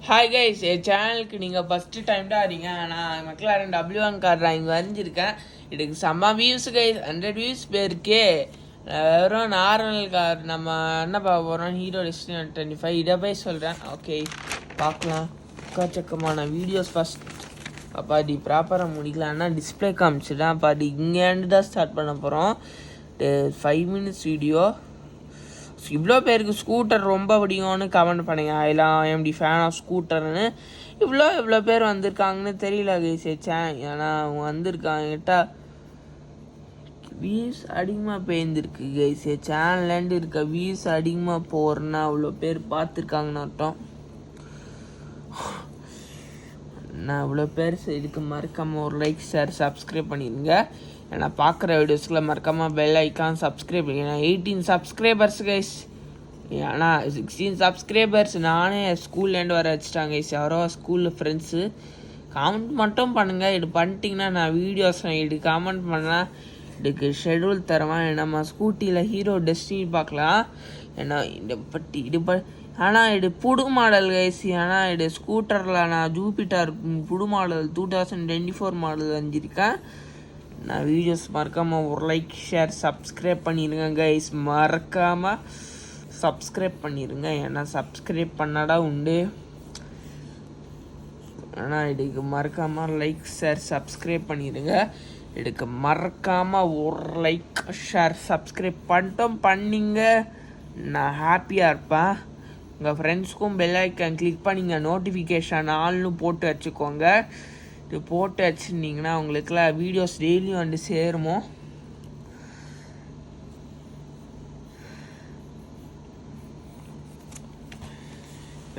Hi guys, என் சேனலுக்கு நீங்கள் first time தான் வரீங்க. நான் மெக்லாரன் W1 கார் நான் இங்கே வரைஞ்சிருக்கேன். இதுக்கு செம்ம வியூஸ் கைஸ், 100 வியூஸ் பேருக்கே. வெறும் நார்மல் கார் நம்ம என்ன பார்க்க போகிறோம், ஹீரோ டெஸ்டினி 125 இதை போய் சொல்கிறேன். ஓகே பார்க்கலாம். எக்கச்சக்கமான வீடியோஸ் ஃபஸ்ட் அப்பாடி ப்ராப்பராக முடிக்கலான்னா டிஸ்பிளே காமிச்சிட்டேன். அப்பாடி இங்கேருந்து தான் ஸ்டார்ட் பண்ண போகிறோம். 5 மினிட்ஸ் வீடியோ. இவ்வளோ பேருக்கு ஸ்கூட்டர் ரொம்ப பிடிக்கும்னு கமெண்ட் பண்ணுங்க. எல்லாம் எம்டி ஃபேன் ஆஃப் ஸ்கூட்டர்னு இவ்வளோ பேர் வந்திருக்காங்கன்னு தெரியல கைசேச்சேன். ஏன்னா அவங்க வந்திருக்காங்கிட்ட வியூஸ் அதிகமாக பேர்ந்துருக்கு கைசே. சேனல்லேருந்து இருக்க வியூஸ் அதிகமாக போகிறேன்னா அவ்வளோ பேர் பார்த்துருக்காங்கன்னு அர்த்தம். நான் இவ்வளோ பேர் இதுக்கு மறக்காமல் ஒரு லைக் ஷேர் சப்ஸ்கிரைப் பண்ணிடுங்க. ஏன்னா பார்க்குற வீடியோஸ்க்குள்ள மறக்காமல் பெல் ஐக்கான் சப்ஸ்கிரைப் பண்ணிங்க. 18 சப்ஸ்கிரைபர்ஸ் கைஸ். ஏன்னா 16 சப்ஸ்கிரைபர்ஸ் நானே ஸ்கூல்லேருந்து வர வச்சுட்டாங்க கைஸ். யாரோ ஸ்கூலில் ஃப்ரெண்ட்ஸு காமெண்ட் மட்டும் பண்ணுங்கள். இது பண்ணிட்டீங்கன்னா நான் வீடியோஸ் இது காமெண்ட் பண்ணால் இதுக்கு ஷெடியூல் தருவேன். நம்ம ஸ்கூட்டியில் ஹீரோ டெஸ்டினி பார்க்கலாம். ஏன்னா இது ஆனால் இது புது மாடல் கைஸ். ஆனால் இது ஸ்கூட்டரில் நான் ஜூபிட்டர் புது மாடல் 2024 மாடல் வந்திருக்கேன். நான் வீடியோஸ் மறக்காமல் ஒரு லைக் ஷேர் சப்ஸ்கிரைப் பண்ணிடுங்க கைஸ். மறக்காமல் சப்ஸ்கிரைப் பண்ணிடுங்க. ஏன்னா சப்ஸ்கிரைப் பண்ணாடா உண்டு. ஆனால் இதுக்கு மறக்காமல் லைக் ஷேர் சப்ஸ்கிரைப் பண்ணிடுங்க. இதுக்கு மறக்காமல் ஒரு லைக் ஷேர் சப்ஸ்கிரைப் பண்ணிங்க. நான் ஹாப்பியாக இருப்பேன். உங்கள் ஃப்ரெண்ட்ஸ்க்கும் பெல் ஐக்கான் கிளிக் பண்ணிங்க. நோட்டிஃபிகேஷன் ஆல்னு போட்டு வச்சுக்கோங்க. இது போட்டு வச்சுருந்தீங்கன்னா உங்களுக்குலாம் வீடியோஸ் டெய்லியும் வந்து சேருமோ.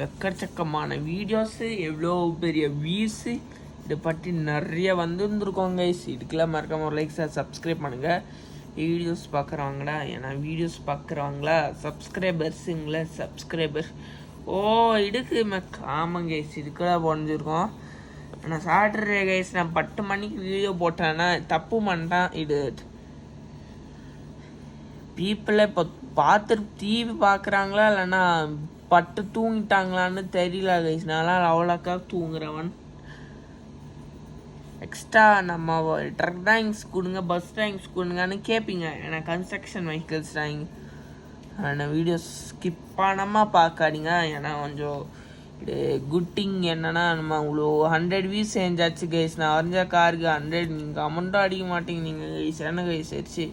எக்கச்சக்கமான வீடியோஸு, எவ்வளோ பெரிய வியூஸு, இதை பற்றி நிறைய வந்துருந்துருக்கோங்க கைஸ். இதுக்கெல்லாம் மறக்காம ஒரு லைக் சார் சப்ஸ்கிரைப் பண்ணுங்கள். வீடியோஸ் பார்க்குறவங்களா, ஏன்னா வீடியோஸ் பார்க்குறவங்களா சப்ஸ்கிரைபர்ஸுங்களா சப்ஸ்கிரைபர் இதுக்கு ஆமாங்க கைஸ். இதுக்கெல்லாம் போஞ்சிருக்கோம். ஆனால் சாட்டர்டே கைஸ் நான் 10 மணிக்கு வீடியோ போட்டேன்னா தப்பு பண்ணிட்டேன். இது பீப்புளை இப்போ பார்த்துட்டு டிவி பார்க்குறாங்களா இல்லைன்னா பட்டு தூங்கிட்டாங்களான்னு தெரியல கைஸ். நான் அவ்வளோக்கா தூங்குறவன். எக்ஸ்ட்ரா நம்ம ட்ரக் ட்ராயிங்ஸ் கொடுங்க, பஸ் ட்ராயிங்ஸ் கொடுங்கன்னு கேட்பீங்க. ஏன்னா கன்ஸ்ட்ரக்ஷன் வெஹிக்கிள்ஸ் ட்ராயிங் ஆனால் வீடியோஸ் ஸ்கிப் பண்ணாமல் பார்க்காதீங்க. ஏன்னா கொஞ்சம் குட் திங் என்னன்னா நம்ம அவ்வளோ 100 வியூஸ் செஞ்சாச்சு கைஸ். நான் வரைஞ்ச காருக்கு 100 நீங்கள் கமெண்ட்டும் அடிக்க மாட்டீங்க நீங்கள் கைஸ். என்ன கைஸ் ஆயிடுச்சு.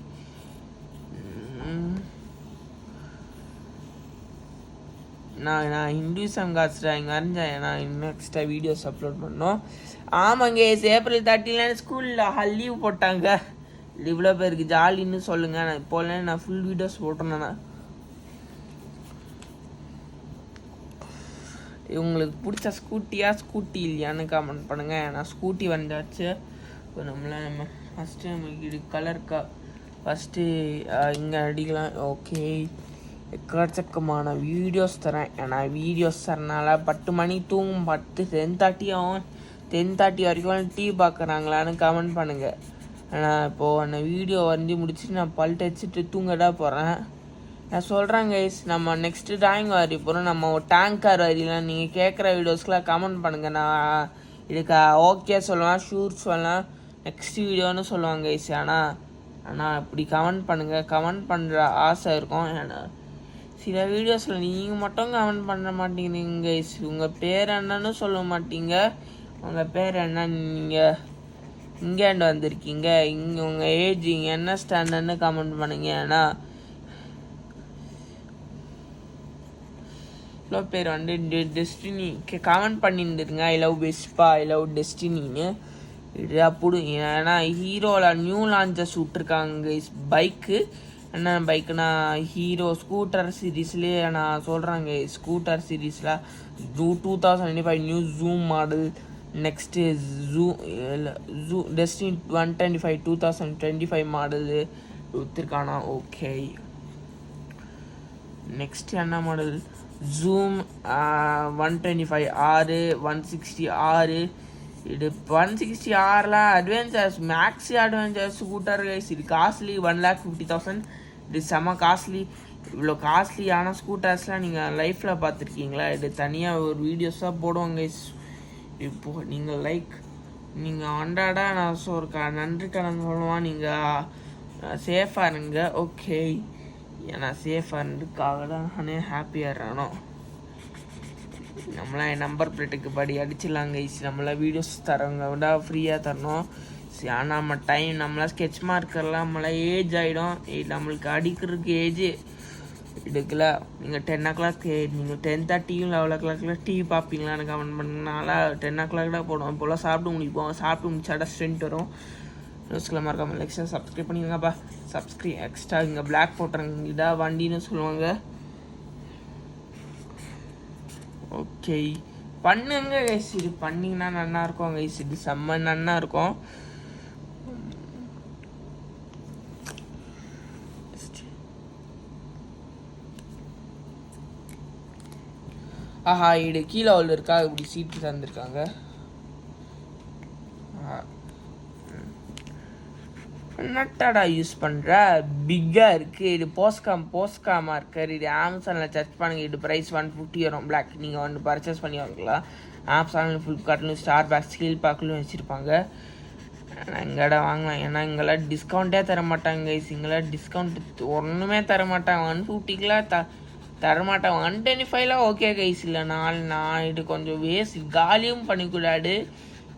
நான் ஹிந்துசம் காசு ட்ராயிங் வரைஞ்சேன். ஏன்னா இன்னும் எக்ஸ்ட்ரா வீடியோஸ் அப்லோட் பண்ணோம். ஆமாங்க கைஸ், April 30 ஸ்கூலில் லீவ் போட்டாங்க. இவ்வளோ பேருக்கு ஜாலின்னு சொல்லுங்கள். நான் இப்போல நான் ஃபுல் வீடியோஸ் போட்டேன்னா உங்களுக்கு பிடிச்ச ஸ்கூட்டி இல்லையான்னு கமெண்ட் பண்ணுங்கள். ஏன்னா ஸ்கூட்டி வந்தாச்சு. இப்போ நம்ம ஃபஸ்ட்டு நமக்கு இது கலர்க்கா ஃபஸ்ட்டு இங்கே அடிக்கலாம். ஓகே எக்கச்சக்கமான வீடியோஸ் தரேன். ஏன்னா வீடியோஸ் தரனால 10 மணி தூங்கும் 10:30 ஆகும். 10:30 வரைக்கும் டிவி பார்க்குறாங்களான்னு கமெண்ட் பண்ணுங்கள். ஏன்னா இப்போது அந்த வீடியோ வந்து முடிச்சுட்டு நான் பல் தேய்ச்சிட்டு தூங்கடா போகிறேன். நான் சொல்கிறேன் கைஸ், நம்ம நெக்ஸ்ட்டு ட்ராயிங் வரைய போகிறோம். நம்ம டேங்க் கார் வரையலாம். நீங்கள் கேட்குற வீடியோஸ்க்கெலாம் கமெண்ட் பண்ணுங்கள். நான் இதுக்கு ஓகே சொல்லலாம், ஷூர் சொல்லலாம், நெக்ஸ்ட் வீடியோன்னு சொல்லுவாங்க கைஸ். ஆனால் இப்படி கமெண்ட் பண்ணுங்கள். கமெண்ட் பண்ணுற ஆசை இருக்கும். ஏன்னா சில வீடியோஸில் நீங்கள் மட்டும் கமெண்ட் பண்ண மாட்டேங்கிறீங்க கைஸ். உங்கள் பேர் என்னன்னு சொல்ல மாட்டீங்க. உங்கள் பேர் என்ன, நீங்கள் இங்கேண்டு வந்திருக்கீங்க, இங்கே உங்கள் ஏஜ், இங்கே என்ன ஸ்டாண்டர்ட்னு கமெண்ட் பண்ணுங்க. ஏன்னா இவ்வளோ பேர் வந்து டெஸ்டினி கமெண்ட் பண்ணியிருந்துருங்க. I love Vespa, I love டெஸ்டினின்னு. இது அப்படி ஏன்னா ஹீரோவில் நியூ லான்ச்சஸ் விட்ருக்காங்க பைக்கு. என்ன பைக்குனா ஹீரோ ஸ்கூட்டர் சீரீஸ்லேயே நான் சொல்கிறாங்க. ஸ்கூட்டர் சீரீஸில் 2025 நியூ ஜூம் மாடல். நெக்ஸ்ட்டு ஜூ டெஸ்டினி 125 2025 மாடல் விற்றுருக்கானா. ஓகே நெக்ஸ்ட் என்ன மாடல், ஜூம் 125R 160R. இது 160Rலாம் adventures maxi adventures scooter guys. இது காஸ்ட்லி 1,50,000. இது செம்ம காஸ்ட்லி. இவ்வளோ காஸ்ட்லியான ஸ்கூட்டர்ஸ்லாம் நீங்கள் லைஃப்பில் பார்த்துருக்கீங்களா? இது தனியாக ஒரு வீடியோஸாக போடுவாங்க. இப்போது நீங்கள் நீங்கள் அன்றாட நான் ஒரு நன்றி கடன் சொல்லுவான். நீங்கள் சேஃபாக இருங்க. ஓகே, ஏன்னா சேஃபாக இருந்துக்காக தான் நானே ஹாப்பியாக இருக்கணும். நம்மளாம் என் நம்பர் பிளேட்டுக்கு படி அடிச்சிடலாம் கைஸ். நம்மளாம் வீடியோஸ் தரவங்க விட ஃப்ரீயாக தரணும். ஆனால் நம்ம டைம் நம்மளாம் ஸ்கெட்ச் மார்க்கர்லாம் நம்மளாம் ஏஜ் ஆகிடும். நம்மளுக்கு அடிக்கிறதுக்கு ஏஜ் இதுக்குல. நீங்கள் 10 o'clock நீங்கள் 10:30 11 o'clock டிவி பார்ப்பீங்களான்னு கமெண்ட் பண்ணனால 10 o'clock தான் போடுவோம். இப்போலாம் சாப்பிட்டு முடிப்போம். சாப்பிட்டு முடிச்சாடா ஸ்ட்ரென்த் வரும். நியூஸ்கில் மறக்காம லைக் சப்ஸ்கிரைப் பண்ணிடுங்கப்பா. எக்ஸ்ட்ரா இங்கே பிளாக் போட்டுறங்க. இதான் வண்டின்னு சொல்லுவாங்க. ஓகே, பண்ணுங்க கைஸ். இது பண்ணிங்கன்னா நல்லா இருக்கும் கைஸ். இது செம்ம நல்லா இருக்கும். ஆஹா, இது கீழே உள்ள இருக்கா? இப்படி சீட்டு தந்துருக்காங்க. என்னட்டாடா யூஸ் பண்ணுற? பிக்காக இருக்குது. இது போஸ்கா மார்க்கர். இது அமேசானில் சர்ச் பண்ணுங்கள். இது ப்ரைஸ் 150 வரும். பிளாக் நீங்கள் வந்து பர்ச்சேஸ் பண்ணி வாங்கலாம். அமேசானில் ஃப்ளிப்கார்ட்லையும் ஸ்டார் பேக் ஸ்டீல் பேக்லையும் வச்சுருப்பாங்க. எங்கடா வாங்கலாம். ஏன்னா இங்கெல்லாம் டிஸ்கவுண்ட்டே தர மாட்டாங்க கைஸ். இங்கெல்லாம் டிஸ்கவுண்ட் ஒன்றுமே தர மாட்டாங்க. 150க்குலாம் தரமாட்டாங்க. 125லாம் ஓகே கைஸ். இல்லை நான் இது கொஞ்சம் வேஸ்ட் காலியும் பண்ணிக்கூடாது.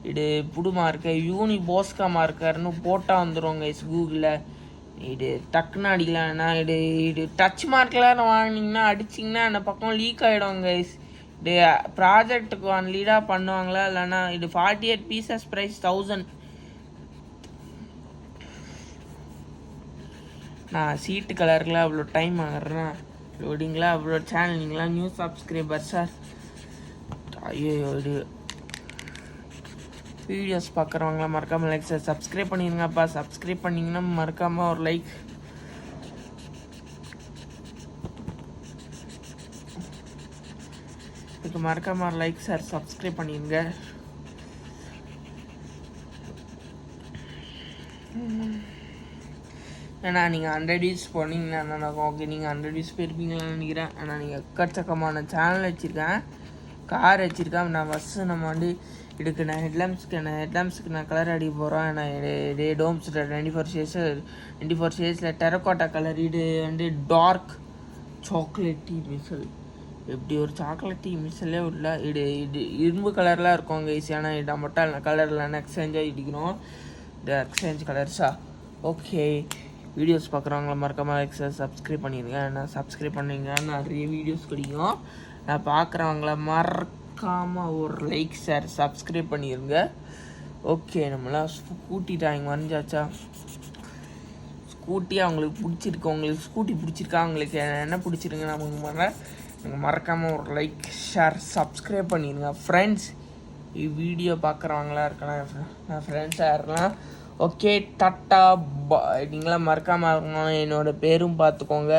இது புது மார்க்கர் யூனி போஸ்கா மார்க்கர்னு போட்டால் வந்துடும் கைஸ் கூகுளில். இது டக்குன்னு அடிக்கலாம்னா இது டச் மார்க்கெலாம் வாங்கினீங்கன்னா அடிச்சிங்கன்னா அந்த பக்கம் லீக் ஆகிடும் கைஸ். இது ப்ராஜெக்டுக்கு லீடாக பண்ணுவாங்களா? இல்லைன்னா இது 48 pieces ப்ரைஸ் 1000. நான் சீட்டு கலருக்குலாம் அவ்வளோ டைம் ஆகிறேன். லோடிங்லாம் அவ்வளோ சேனல். நீங்களாம் நியூ சப்ஸ்கிரைபர் சார். ஐயோ, இது வீடியோஸ் பார்க்குறவங்களாம் மறக்காமல் லைக் சார் சப்ஸ்கிரைப் பண்ணிடுங்கப்பா. சப்ஸ்கிரைப் பண்ணிங்கன்னா மறக்காமல் ஒரு லைக். இதுக்கு மறக்காமல் ஒரு லைக் சார் சப்ஸ்கிரைப் பண்ணிடுங்க. ஏன்னா நீங்கள் 100 views போனீங்கன்னா நடக்கும். ஓகே, நீங்கள் 100 views போயிருப்பீங்களான்னு நினைக்கிறேன். ஆனால் நீங்கள் எக்கச்சக்கமான சேனல் வச்சுருக்கேன், கார் வச்சுருக்கேன். நான் பஸ்ஸு நம்ம வந்து இதுக்கு நான் ஹெட்லாம்ப்ஸுக்கு நான் கலர் அடிக்க போகிறோம். நான் டோம்ஸில் 24 ஷேட்ஸில் டெரக்கோட்டா கலர். இது வந்து டார்க் சாக்லேட்டி மிசல். எப்படி ஒரு சாக்லேட்டி மிசலே இல்லை. இது இரும்பு கலர்லாம் இருக்கும் கைஸ். ஏன்னா இதை மட்டும் கலரில் எக்ஸ்சேஞ்சாக இடிக்கணும். இந்த எக்ஸ்சேஞ்ச் கலர்ஸா. ஓகே, வீடியோஸ் பார்க்குறவங்கள மறக்காமல் லைக் சார் சப்ஸ்கிரைப் பண்ணிடுங்க. நான் சப்ஸ்கிரைப் பண்ணிங்க நிறைய வீடியோஸ் கிடைக்கும். நான் பார்க்குறவங்கள மறக்காமல் ஒரு லைக் சார் சப்ஸ்கிரைப் பண்ணிடுங்க. ஓகே, நம்மளாம் ஸ்கூட்டி டிராயிங் வரைஞ்சாச்சா? ஸ்கூட்டி அவங்களுக்கு பிடிச்சிருக்கு. உங்களுக்கு ஸ்கூட்டி பிடிச்சிருக்கா? உங்களுக்கு என்ன பிடிச்சிருங்க நான் நீங்கள் மறக்காமல் ஒரு லைக் ஷேர் சப்ஸ்கிரைப் பண்ணிடுங்க ஃப்ரெண்ட்ஸ். வீடியோ பார்க்குறவங்களா இருக்கலாம், நான் ஃப்ரெண்ட்ஸாக இருக்கலாம். Okay, tata bye. நீங்களாம் மறக்காமல் இருக்கணும். என்னோடய பேரும் பார்த்துக்கோங்க.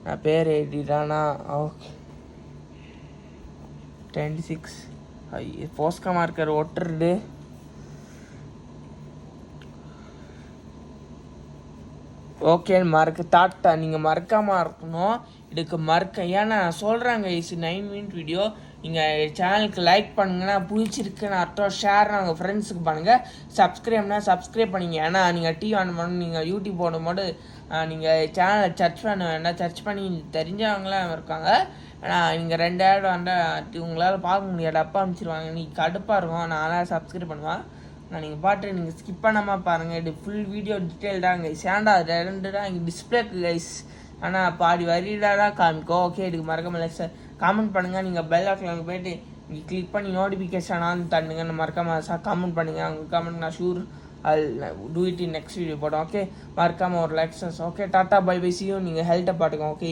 நான் பேர் எழுதிட்டானா? ஓகே, 26 போஸ்கா மார்க்கர் ஒட்டுறது. Okay, tata. நீங்கள் மறக்காமல் இருக்கணும். இதுக்கு ஏன்னா நான் சொல்கிறாங்க 9 minute வீடியோ. நீங்கள் சேனலுக்கு லைக் பண்ணுங்கன்னா பிடிச்சிருக்குன்னு அர்த்தம். ஷேர் நாங்கள் ஃப்ரெண்ட்ஸுக்கு பண்ணுங்கள். சப்ஸ்கிரைப் பண்ணிங்க. ஏன்னா நீங்கள் டிவி ஆன் பண்ணணும். நீங்கள் யூடியூப் போடும்போது நீங்கள் சேனலை சர்ச் பண்ண வேண்டாம். சர்ச் பண்ணி தெரிஞ்சவங்களாம் இருக்காங்க. ஆனால் நீங்கள் 2 ad வந்தால் உங்களால் பார்க்க முடியாது. அப்பா அனுப்பிச்சிருவாங்க. நீங்கள் கடுப்பாக இருக்கும். நான் அதனால் சப்ஸ்கிரைப் பண்ணுவேன். நான் நீங்கள் பாட்டு நீங்கள் ஸ்கிப் பண்ணாமல் பாருங்கள். இது ஃபுல் வீடியோ டீட்டெயில் தான் கைஸ். ஏன்டா 2 தான் இங்கே டிஸ்பிளேக்கு கைஸ். ஆனால் பாதி வரியில்தான் காமிக்கும். ஓகே, இதுக்கு மறக்காமல் லைக் சார் காமெண்ட் பண்ணுங்கள். நீங்கள் பெல் ஐக்கானுக்கு போய்ட்டு நீங்கள் கிளிக் பண்ணி நோட்டிஃபிகேஷன் ஆன் தண்ணுங்க. மறக்காமல் காமெண்ட் பண்ணுங்கள். உங்கள் காமெண்ட் நான் sure do it in next video போட்டோம். ஓகே, மறக்காமல் ஒரு like sir. Okay, tata bye bye, see you. நீங்கள் ஹெல்த்தை பாட்டுக்கோங்க. ஓகே.